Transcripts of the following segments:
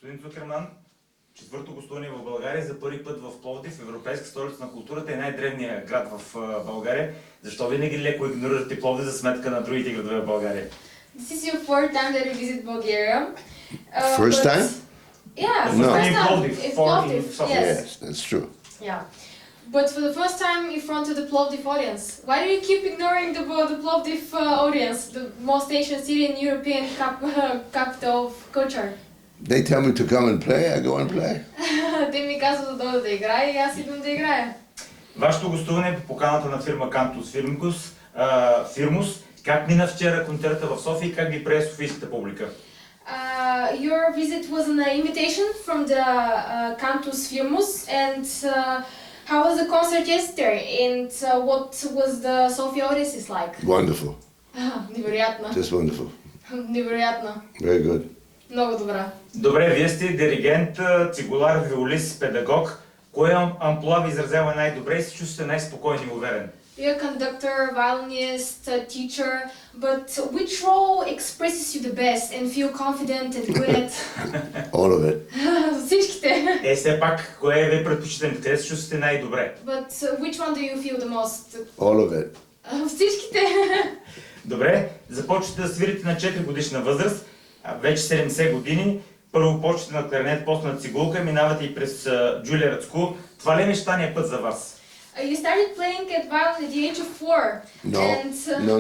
Господин Цукерман, четвърто гостуване в България за първи път в Пловдив, Европейска столица на културата и най-древният град в България. Защо винаги леко игнорирате Пловдив за сметка на другите градове в България? This is your fourth time that you visit Bulgaria. First time? Yeah, No. first In time. Plovdiv, In for- Plovdiv, in Sofia. yes. Yes, that's true. Yeah. But for the first time in front of the Plovdiv audience. Why do you keep ignoring the Plovdiv audience, the most ancient city in European capital of culture? They tell me to come and play, I go and play. Те ми казват да дойда да играя и аз идвам да играя. Вашето гостуване е по поканата на фирма Фирмус. Как мина вчера концерта в София и как ви прие софийската публика? Your visit was an invitation from the Cantus Firmus, and how was the concert yesterday? And what was the Sofia audience like? Wonderful. Невероятно. Just wonderful. Невероятно. Very good. Много добра. Добре, вие сте диригент, цигулар, виолист, педагог. Кое амплуа ви изразява най-добре и се чувствате най-спокоен и уверен? You're a conductor, violinist, a teacher, but which role expresses you the best and feel confident and good at? All of it. Всичките. Все пак, кое ви предпочитате? Къде се чувствате най-добре? But which one do you feel the most? All of it. Всичките. Добре, започвате да свирите на 4 годишна възраст, вече 70 години. Първо почвате на кларнет, после на цигулка, минавате и през Juilliard School. Това ли е мечтания път за вас? You started playing at violin at the age of 4. No. And, No.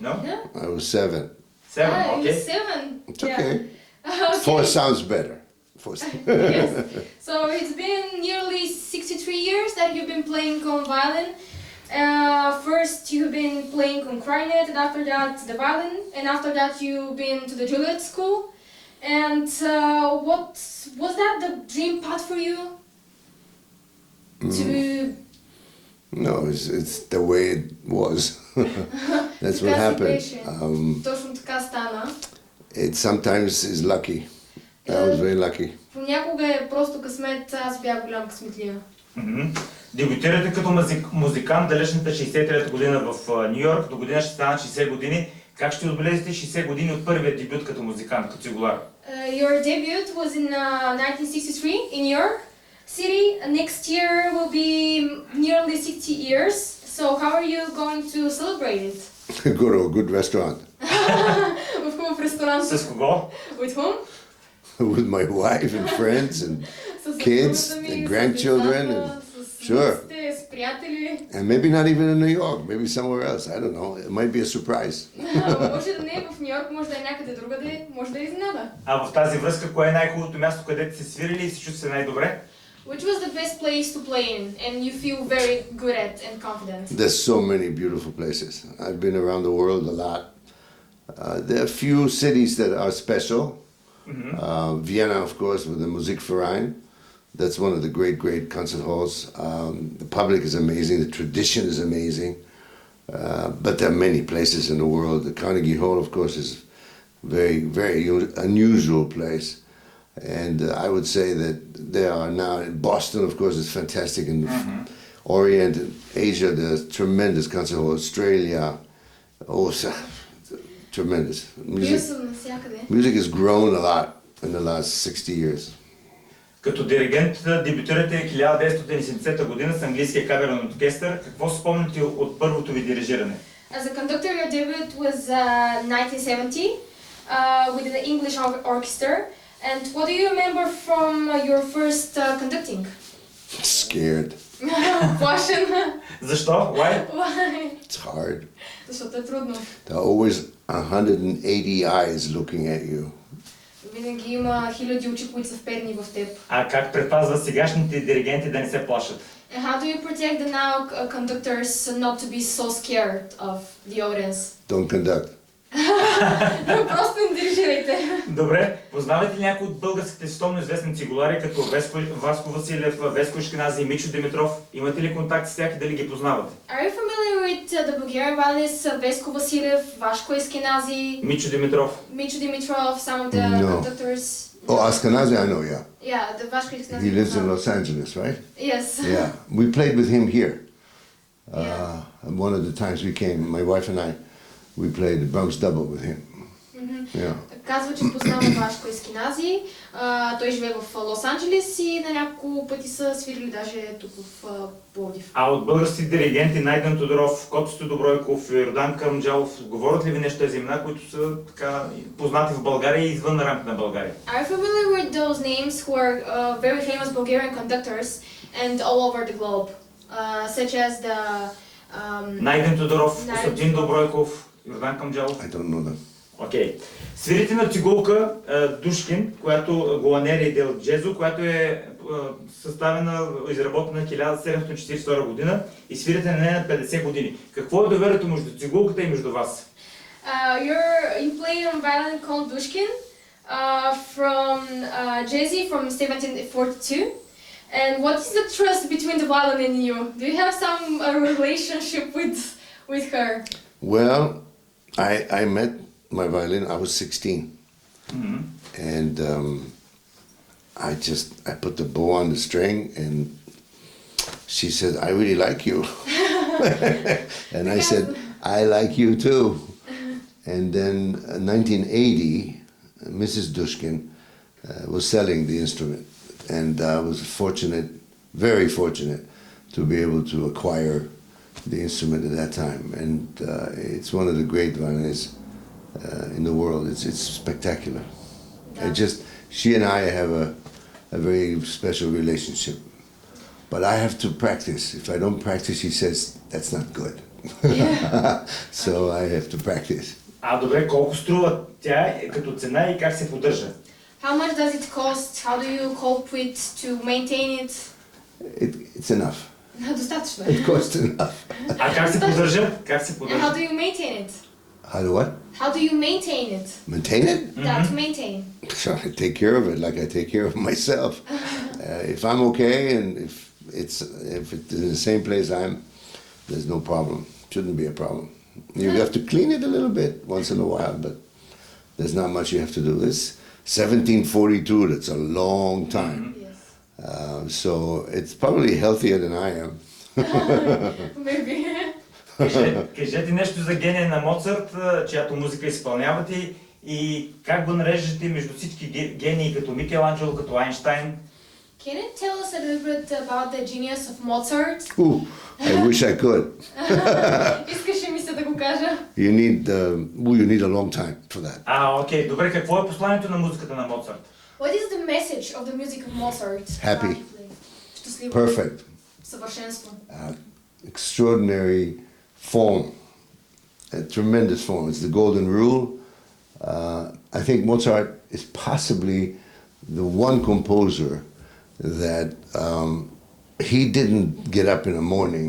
No? Yeah? I was 7. 7, You окей. were 7. It's okay. Okay. 4 sounds better. Yes. So it's been nearly 63 years that you've been playing on violin. First you've been playing on clarinet, and after that the violin, and after that you've been to the Juilliard School. And what was that the dream path for you? To No, it's the way it was. That's what happened. Точно така стана. It sometimes is lucky. I was very lucky. Понякога е просто късмет, аз бях голям късметлия. Дебютирате като музикант далечната 63-та година в Нью Йорк, до година ще станат 60 години. Как ще отбележите 60 години от първия дебют като музикант, като цигулар? Your debut was in 1963 in New York City. Next year will be nearly 60 years. So how are you going to celebrate it? Go to a good restaurant. В хубав ресторант. С кого? With whom? With my wife and friends and С kids съпругата ми, and с grandchildren децата, and с sure. внуците, с приятели. And maybe not even in New York, maybe somewhere else. I don't know. It might be a surprise. Може да не е в Нью Йорк, може да е някъде другаде, може да е изненада. А в тази връзка, кое е най-хубавото място, където сте свирили и се чувствате най-добре? Which was the best place to play in and you feel very good at and confident? There's so many beautiful places. I've been around the world a lot. There are few cities that are special. Vienna, of course, with the Musikverein. That's one of the great concert halls. The public is amazing. The tradition is amazing. But there are many places in the world. The Carnegie Hall, of course, is very unusual place. And I would say that there are now in Boston, of course, is fantastic. In the Orient, Asia, there's tremendous concert hall. Australia, tremendous. Бил съм навсякъде. Music has grown a lot in the last 60 years. Като диригент дебютирате 1970 година с английския камерен оркестър. Какво спомняте от първото ви дирижиране? As a conductor, your debut was 1970 with the English orchestra. And what do you remember from your first conducting? Scared. Плашен. Защо? Why? Why? It's hard. Защото е трудно. There are always 180 eyes looking at you. Винаги има хиляди очи, които са вперени в теб. А как предпазва сегашните диригенти да не се плашат? And how do you protect the now conductors not to be so scared of the audience? Don't conduct. Просто не дирижирайте. Добре, познавате ли някои от българските световно известни цигулари, като Васко Василев, Веско Ишкенази и Мичо Димитров? Имате ли контакт с тях и дали ги познавате? Are you familiar with the Bulgarian violinists Vesko Vasilev, Vasko Ishkenazi, Мичо Димитров. Micho Dimitrov, some of the No. conductors? Oh, Ashkenazi, I know, yeah. Yeah, the Vasko Ishkenazi. He lives in Los Angeles, right? Yes. Yeah. We played with him here. Yeah. One of the times we came, my wife and I, we played the Bronx Double with him. Yeah. Казва, че познава Вашко Ескинази. Той живее в Лос-Анджелес и на няколко пъти са свирили даже тук в Пловдив. А от български диригенти Найден Тодоров, Котсто Добройков и Родан Карамджалов, говорят ли ви нещо тези имена, които са така познати в България и извън рамките на България? Are you familiar with those names who are very famous Bulgarian conductors and all over the globe, such as the Найден Тодоров, Костадин Добройков, Родан Карамджалов? I don't know them. Окей. Свирите на цигулка Душкин, която Голанери дел Джезо, която е съставена, изработена 1742 година и свирите на нея на 50 години. Какво е доверието между цигулката и между вас? You play on violin called Dushkin from Jazzy from 1742. And what is the trust between the violin and you? Do you have some relationship with her? Well, I met my violin, I was 16. Mm-hmm. And I put the bow on the string and she said, I really like you. And I said, I like you too. And then in 1980, Mrs. Dushkin was selling the instrument. And I was fortunate, very fortunate, to be able to acquire the instrument at that time. And it's one of the great violinists in the world. It's spectacular. Yeah. She and I have a very special relationship. But I have to practice. If I don't practice, she says, that's not good. Yeah. So I have to practice. Добре, колко струва тя като цена и как се поддържа? How much does it cost? How do you cope with to maintain it? It's enough. Достатъчно. It costs enough. А как се поддържа? Как се And how поддържа? do you maintain it? How do what? How do you maintain it? Maintain it? That to maintain. So I take care of it like I take care of myself. If I'm okay and if it's in the same place there's no problem. Shouldn't be a problem. You have to clean it a little bit once in a while, but there's not much you have to do. It's 1742, that's a long time. Yes. So it's probably healthier than I am. Maybe. Кажете нещо за гения на Моцарт, чиято музика изпълнявате и как го нареждате между всички гении, като Микеланджело, като Айнщайн? Can you tell us a little bit about the genius of Mozart? Ooh, I wish I could. Искаше ми се да го кажа. You need a long time for that. Окей. Добре, какво е посланието на музиката на Моцарт? What is the message of the music of Mozart? Happy. Щастливо. Perfect. Съвършенство. Extraordinary form. A tremendous form. It's the golden rule. I think Mozart is possibly the one composer that he didn't get up in the morning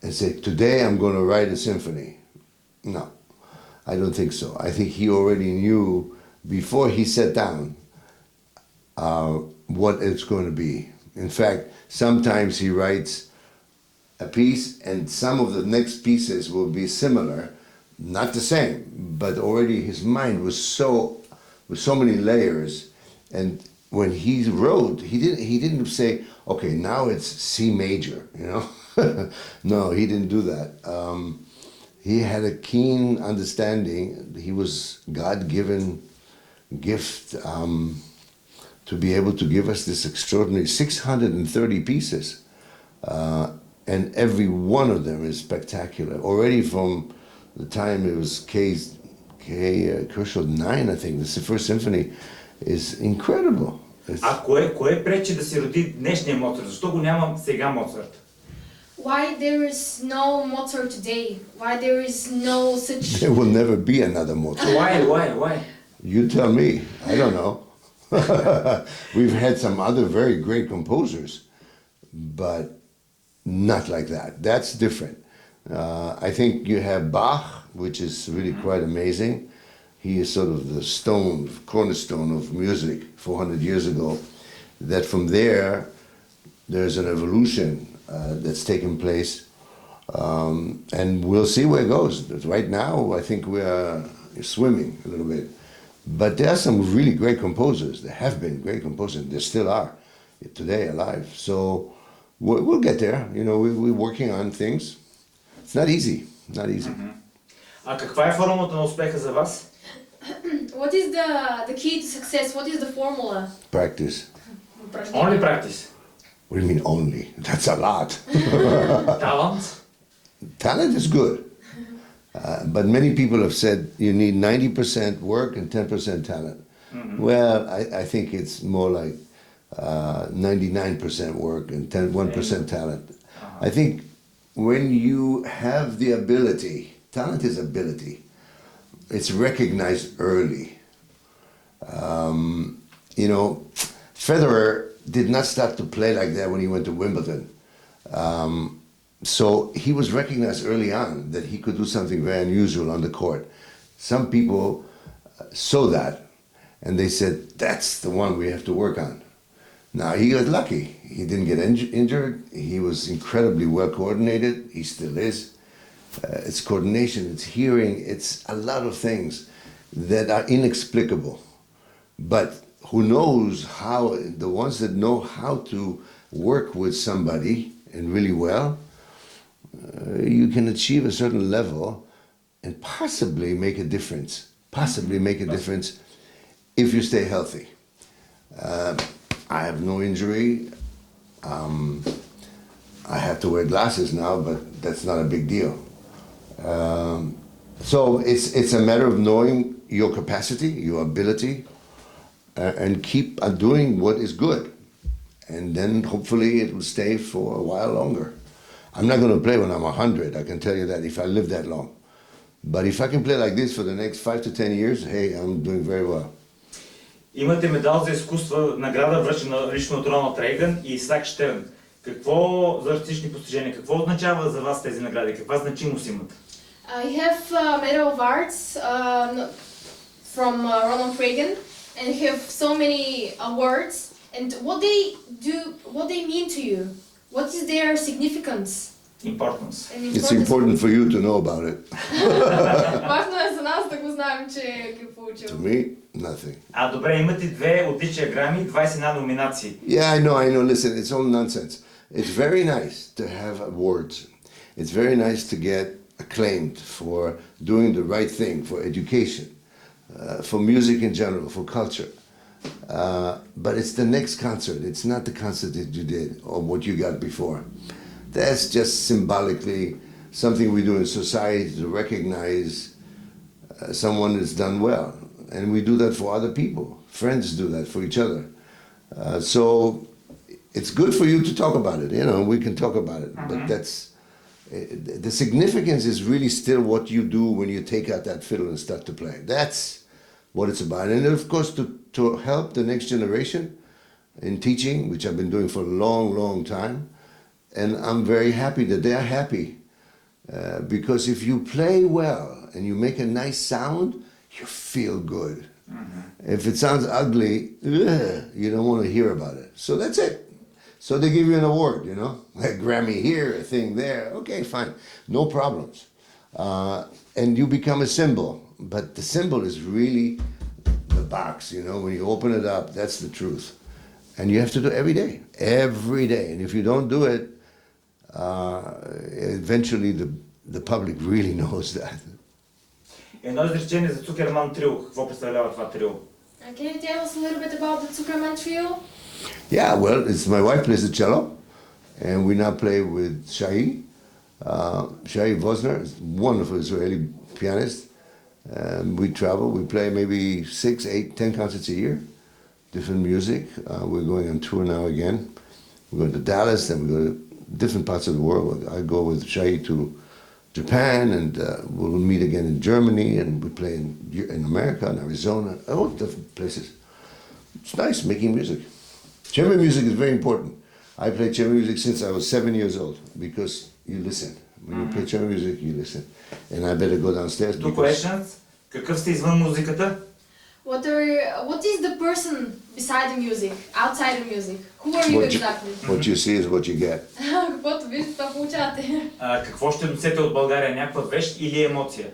and say, today I'm going to write a symphony. No, I don't think so. I think he already knew before he sat down what it's going to be. In fact, sometimes he writes a piece and some of the next pieces will be similar, not the same, but already his mind was with so many layers. And when he wrote, he didn't say, okay, now it's C major, you know? No, he didn't do that. He had a keen understanding. He was God-given gift to be able to give us this extraordinary 630 pieces. And every one of them is spectacular. Already from the time it was Crucial 9, I think, this is the first symphony, is incredible. А кое пречи да се роди днешния Моцарт? Защо го няма сега Моцарт? Why there is no Mozart today? Why there is no such... There will never be another Mozart. Why? You tell me. I don't know. We've had some other very great composers, but not like that. That's different. I think you have Bach, which is really quite amazing. He is sort of the cornerstone of music 400 years ago. That from there's an evolution that's taken place. And we'll see where it goes. Right now, I think we're swimming a little bit. But there are some really great composers. There have been great composers. There still are today alive. So we'll get there. You know, we're working on things. It's not easy. Not easy. А каква е формулата на успеха за вас? What is the key to success? What is the formula? Practice. Only practice. What do you mean only? That's a lot. Talent. Talent is good. But many people have said you need 90% work and 10% talent. Well, I think it's more like 99% work and 1% talent. I think when you have the ability, talent is ability. It's recognized early. You know, Federer did not start to play like that when he went to Wimbledon. So he was recognized early on that he could do something very unusual on the court. Some people saw that and they said, that's the one we have to work on. Now, he got lucky. He didn't get injured. He was incredibly well coordinated. He still is. It's coordination, it's hearing, it's a lot of things that are inexplicable. But who knows how, the ones that know how to work with somebody and really well, you can achieve a certain level and possibly make a difference. Possibly make a difference if you stay healthy. I have no injury. I have to wear glasses now, but that's not a big deal. So it's a matter of knowing your capacity, your ability, and keep doing what is good. And then hopefully it will stay for a while longer. I'm not going to play when I'm 100, I can tell you that, if I live that long. But if I can play like this for the next 5 to 10 years, hey, I'm doing very well. Имате медал за изкуство, награда връчена лично от Роналд Рейган и Исаак Штерн. Какво за артистични постижения? Какво означава за вас тези награди? Каква значимост имат? I have a Medal of Arts from Ronald Reagan, and I have so many awards. And what they mean to you? What is their significance? Importance. It's important for you to know about it. Важно е за нас да го знаем, че ги получил. To me, nothing. Добре, имате 2 отличия грами, 21 номинации. Yeah, I know. Listen, it's all nonsense. It's very nice to have awards. It's very nice to get acclaimed for doing the right thing, for education, for music in general, for culture. But it's the next concert. It's not the concert that you did or what you got before. That's just symbolically something we do in society to recognize someone that's done well. And we do that for other people. Friends do that for each other. So it's good for you to talk about it. You know, we can talk about it. But the significance is really still what you do when you take out that fiddle and start to play. That's what it's about. And of course, to help the next generation in teaching, which I've been doing for a long, long time. And I'm very happy that they are happy. Because if you play well and you make a nice sound, you feel good. If it sounds ugly, you don't want to hear about it. So that's it. So they give you an award, you know, a Grammy here, a thing there. Okay, fine, no problems. And you become a symbol. But the symbol is really the box, you know, when you open it up, that's the truth. And you have to do it every day. And if you don't do it, eventually the public really knows that. Едно изречение за Цукерман трио. Какво представлява това трио? Can you tell us a little bit about the Zukerman trio? Yeah, well, it's my wife plays the cello, and we now play with Shai Vosner, a wonderful Israeli pianist. We travel, we play maybe 6, 8, 10 concerts a year, different music. We're going on tour now again. We're going to Dallas, then we go to different parts of the world. I go with Shai to Japan, and we'll meet again in Germany, and we play in America, in Arizona, all different places. It's nice making music. Chamber music is very important. I played chamber music since I was 7 years old, because you listen. When you play chamber music, you listen. And I better go downstairs. Two questions. Какъв сте извън музиката? What is the person beside the music, outside the music? Who are you exactly? What you see is what you get. Каквото виждате, това получавате. Какво ще донесете от България? Някаква вещ или емоция?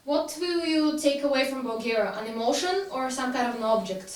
What will you take away from Bulgaria? An emotion or some kind of an object?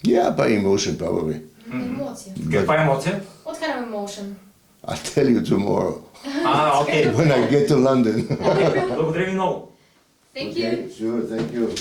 Yeah, by emotion probably. Емоция. Каква емоция? What kind of emotion? I'll tell you tomorrow. Окей. When I get to London. Благодаря ви много. Thank Okay, you. sure, thank you.